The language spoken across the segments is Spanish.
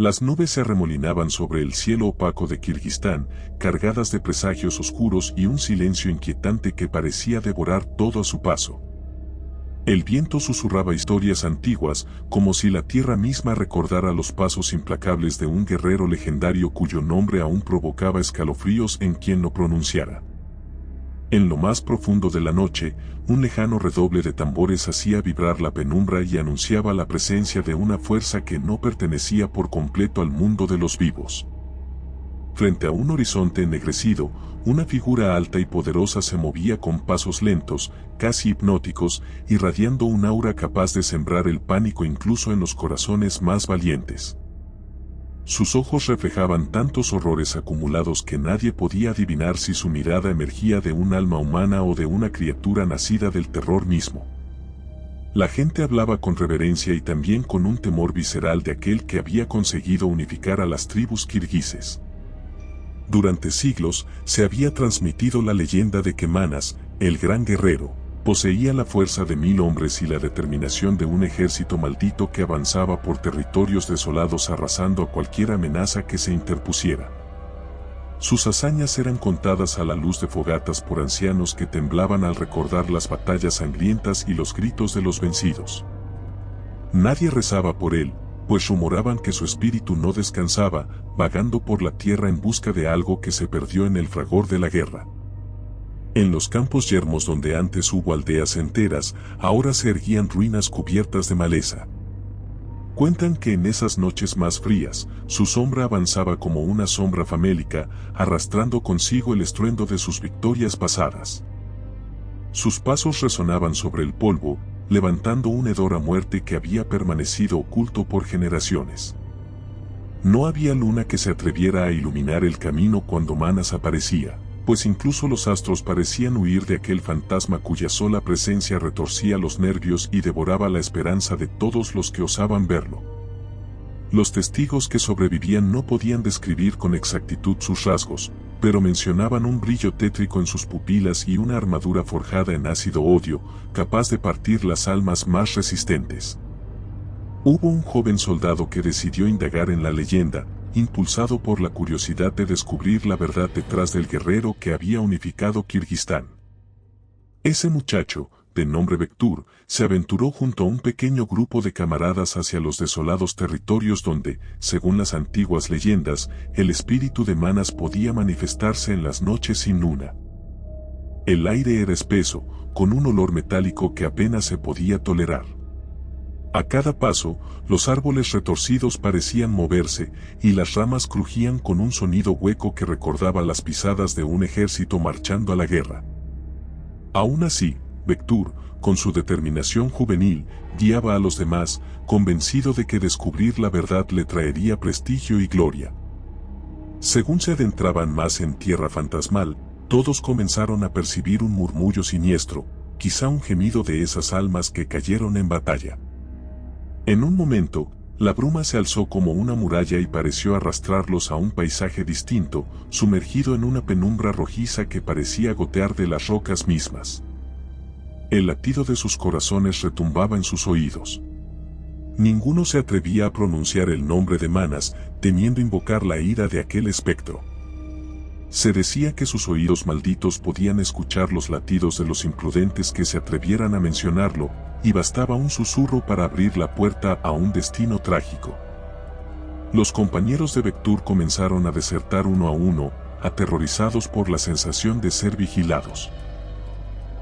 Las nubes se arremolinaban sobre el cielo opaco de Kirguistán, cargadas de presagios oscuros y un silencio inquietante que parecía devorar todo a su paso. El viento susurraba historias antiguas, como si la tierra misma recordara los pasos implacables de un guerrero legendario cuyo nombre aún provocaba escalofríos en quien lo pronunciara. En lo más profundo de la noche, un lejano redoble de tambores hacía vibrar la penumbra y anunciaba la presencia de una fuerza que no pertenecía por completo al mundo de los vivos. Frente a un horizonte ennegrecido, una figura alta y poderosa se movía con pasos lentos, casi hipnóticos, irradiando un aura capaz de sembrar el pánico incluso en los corazones más valientes. Sus ojos reflejaban tantos horrores acumulados que nadie podía adivinar si su mirada emergía de un alma humana o de una criatura nacida del terror mismo. La gente hablaba con reverencia y también con un temor visceral de aquel que había conseguido unificar a las tribus kirguises. Durante siglos se había transmitido la leyenda de que Manas, el gran guerrero, poseía la fuerza de 1000 hombres y la determinación de un ejército maldito que avanzaba por territorios desolados arrasando a cualquier amenaza que se interpusiera. Sus hazañas eran contadas a la luz de fogatas por ancianos que temblaban al recordar las batallas sangrientas y los gritos de los vencidos. Nadie rezaba por él, pues rumoraban que su espíritu no descansaba, vagando por la tierra en busca de algo que se perdió en el fragor de la guerra. En los campos yermos donde antes hubo aldeas enteras, ahora se erguían ruinas cubiertas de maleza. Cuentan que en esas noches más frías, su sombra avanzaba como una sombra famélica, arrastrando consigo el estruendo de sus victorias pasadas. Sus pasos resonaban sobre el polvo, levantando un hedor a muerte que había permanecido oculto por generaciones. No había luna que se atreviera a iluminar el camino cuando Manas aparecía, pues incluso los astros parecían huir de aquel fantasma cuya sola presencia retorcía los nervios y devoraba la esperanza de todos los que osaban verlo. Los testigos que sobrevivían no podían describir con exactitud sus rasgos, pero mencionaban un brillo tétrico en sus pupilas y una armadura forjada en ácido odio, capaz de partir las almas más resistentes. Hubo un joven soldado que decidió indagar en la leyenda, impulsado por la curiosidad de descubrir la verdad detrás del guerrero que había unificado Kirguistán. Ese muchacho, de nombre Bektur, se aventuró junto a un pequeño grupo de camaradas hacia los desolados territorios donde, según las antiguas leyendas, el espíritu de Manas podía manifestarse en las noches sin luna. El aire era espeso, con un olor metálico que apenas se podía tolerar. A cada paso, los árboles retorcidos parecían moverse, y las ramas crujían con un sonido hueco que recordaba las pisadas de un ejército marchando a la guerra. Aún así, Bektur, con su determinación juvenil, guiaba a los demás, convencido de que descubrir la verdad le traería prestigio y gloria. Según se adentraban más en tierra fantasmal, todos comenzaron a percibir un murmullo siniestro, quizá un gemido de esas almas que cayeron en batalla. En un momento, la bruma se alzó como una muralla y pareció arrastrarlos a un paisaje distinto, sumergido en una penumbra rojiza que parecía gotear de las rocas mismas. El latido de sus corazones retumbaba en sus oídos. Ninguno se atrevía a pronunciar el nombre de Manas, temiendo invocar la ira de aquel espectro. Se decía que sus oídos malditos podían escuchar los latidos de los imprudentes que se atrevieran a mencionarlo, y bastaba un susurro para abrir la puerta a un destino trágico. Los compañeros de Bektur comenzaron a desertar uno a uno, aterrorizados por la sensación de ser vigilados.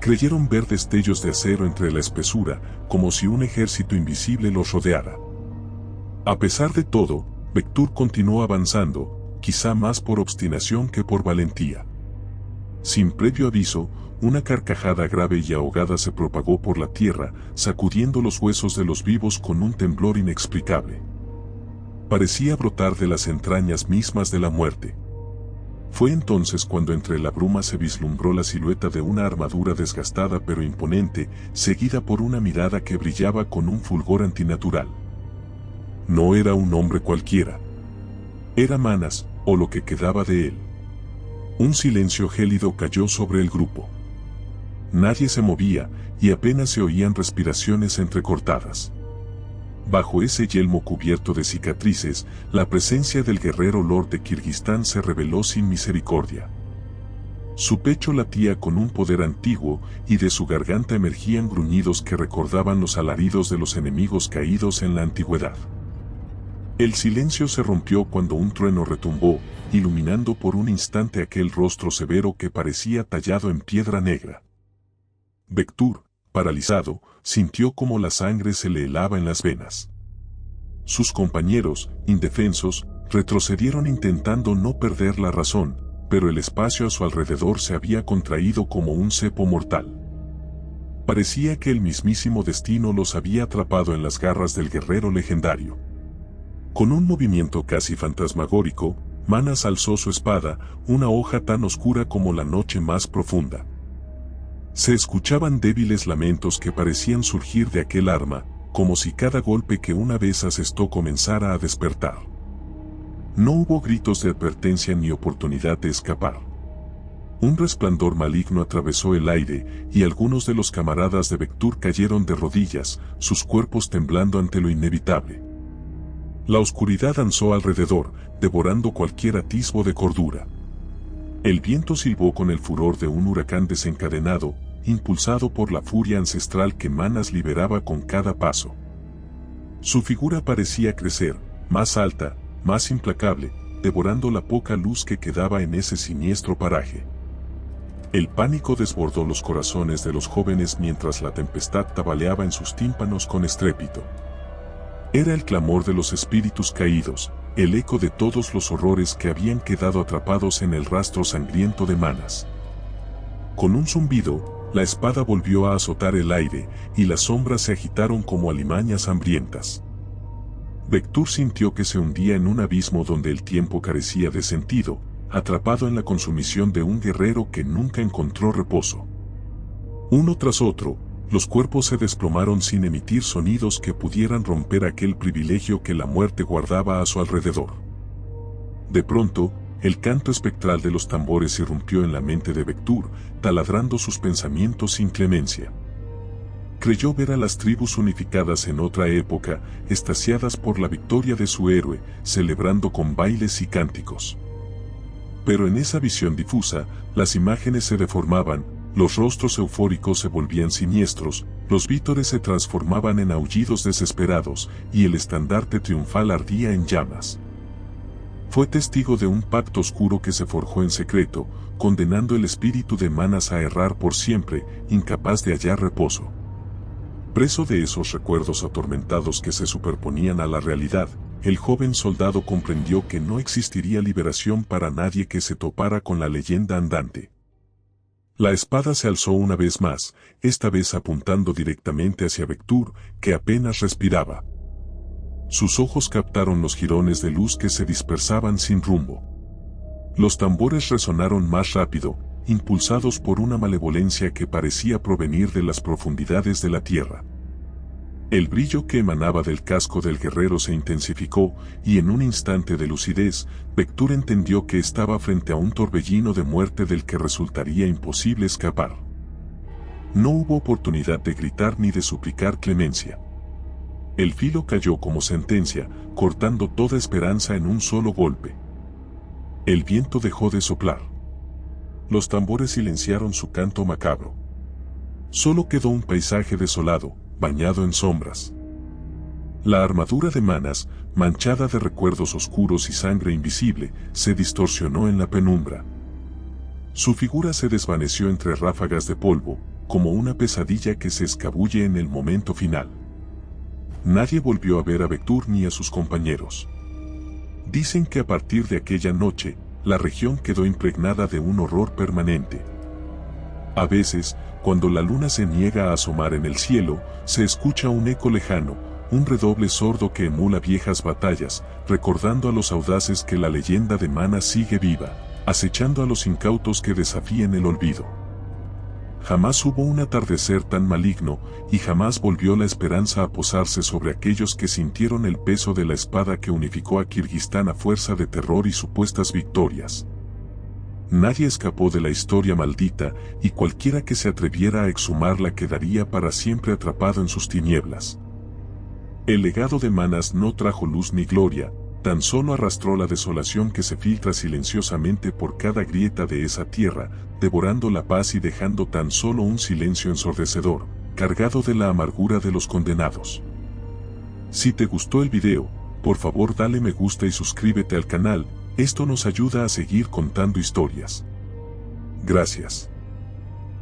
Creyeron ver destellos de acero entre la espesura, como si un ejército invisible los rodeara. A pesar de todo, Bektur continuó avanzando, quizá más por obstinación que por valentía. Sin previo aviso, una carcajada grave y ahogada se propagó por la tierra, sacudiendo los huesos de los vivos con un temblor inexplicable. Parecía brotar de las entrañas mismas de la muerte. Fue entonces cuando entre la bruma se vislumbró la silueta de una armadura desgastada pero imponente, seguida por una mirada que brillaba con un fulgor antinatural. No era un hombre cualquiera. Era Manas, o lo que quedaba de él. Un silencio gélido cayó sobre el grupo. Nadie se movía, y apenas se oían respiraciones entrecortadas. Bajo ese yelmo cubierto de cicatrices, la presencia del guerrero Lord de Kirguistán se reveló sin misericordia. Su pecho latía con un poder antiguo y de su garganta emergían gruñidos que recordaban los alaridos de los enemigos caídos en la antigüedad. El silencio se rompió cuando un trueno retumbó, iluminando por un instante aquel rostro severo que parecía tallado en piedra negra. Vectur, paralizado, sintió como la sangre se le helaba en las venas. Sus compañeros, indefensos, retrocedieron intentando no perder la razón, pero el espacio a su alrededor se había contraído como un cepo mortal. Parecía que el mismísimo destino los había atrapado en las garras del guerrero legendario. Con un movimiento casi fantasmagórico, Manas alzó su espada, una hoja tan oscura como la noche más profunda. Se escuchaban débiles lamentos que parecían surgir de aquel arma, como si cada golpe que una vez asestó comenzara a despertar. No hubo gritos de advertencia ni oportunidad de escapar. Un resplandor maligno atravesó el aire y algunos de los camaradas de Vectur cayeron de rodillas, sus cuerpos temblando ante lo inevitable. La oscuridad danzó alrededor, devorando cualquier atisbo de cordura. El viento silbó con el furor de un huracán desencadenado, impulsado por la furia ancestral que Manas liberaba con cada paso. Su figura parecía crecer, más alta, más implacable, devorando la poca luz que quedaba en ese siniestro paraje. El pánico desbordó los corazones de los jóvenes mientras la tempestad tabaleaba en sus tímpanos con estrépito. Era el clamor de los espíritus caídos, el eco de todos los horrores que habían quedado atrapados en el rastro sangriento de Manas. Con un zumbido, la espada volvió a azotar el aire, y las sombras se agitaron como alimañas hambrientas. Vectur sintió que se hundía en un abismo donde el tiempo carecía de sentido, atrapado en la consumición de un guerrero que nunca encontró reposo. Uno tras otro, los cuerpos se desplomaron sin emitir sonidos que pudieran romper aquel privilegio que la muerte guardaba a su alrededor. De pronto, el canto espectral de los tambores irrumpió en la mente de Vectur, taladrando sus pensamientos sin clemencia. Creyó ver a las tribus unificadas en otra época, extasiadas por la victoria de su héroe, celebrando con bailes y cánticos. Pero en esa visión difusa, las imágenes se deformaban, los rostros eufóricos se volvían siniestros, los vítores se transformaban en aullidos desesperados, y el estandarte triunfal ardía en llamas. Fue testigo de un pacto oscuro que se forjó en secreto, condenando el espíritu de Manas a errar por siempre, incapaz de hallar reposo. Preso de esos recuerdos atormentados que se superponían a la realidad, el joven soldado comprendió que no existiría liberación para nadie que se topara con la leyenda andante. La espada se alzó una vez más, esta vez apuntando directamente hacia Vectur, que apenas respiraba. Sus ojos captaron los jirones de luz que se dispersaban sin rumbo. Los tambores resonaron más rápido, impulsados por una malevolencia que parecía provenir de las profundidades de la tierra. El brillo que emanaba del casco del guerrero se intensificó, y en un instante de lucidez, Vectur entendió que estaba frente a un torbellino de muerte del que resultaría imposible escapar. No hubo oportunidad de gritar ni de suplicar clemencia. El filo cayó como sentencia, cortando toda esperanza en un solo golpe. El viento dejó de soplar. Los tambores silenciaron su canto macabro. Solo quedó un paisaje desolado, bañado en sombras. La armadura de Manas, manchada de recuerdos oscuros y sangre invisible, se distorsionó en la penumbra. Su figura se desvaneció entre ráfagas de polvo, como una pesadilla que se escabulle en el momento final. Nadie volvió a ver a Vectur ni a sus compañeros. Dicen que a partir de aquella noche, la región quedó impregnada de un horror permanente. A veces, cuando la luna se niega a asomar en el cielo, se escucha un eco lejano, un redoble sordo que emula viejas batallas, recordando a los audaces que la leyenda de Manas sigue viva, acechando a los incautos que desafíen el olvido. Jamás hubo un atardecer tan maligno, y jamás volvió la esperanza a posarse sobre aquellos que sintieron el peso de la espada que unificó a Kirguistán a fuerza de terror y supuestas victorias. Nadie escapó de la historia maldita, y cualquiera que se atreviera a exhumarla quedaría para siempre atrapado en sus tinieblas. El legado de Manas no trajo luz ni gloria, tan solo arrastró la desolación que se filtra silenciosamente por cada grieta de esa tierra, devorando la paz y dejando tan solo un silencio ensordecedor, cargado de la amargura de los condenados. Si te gustó el video, por favor dale me gusta y suscríbete al canal, esto nos ayuda a seguir contando historias. Gracias.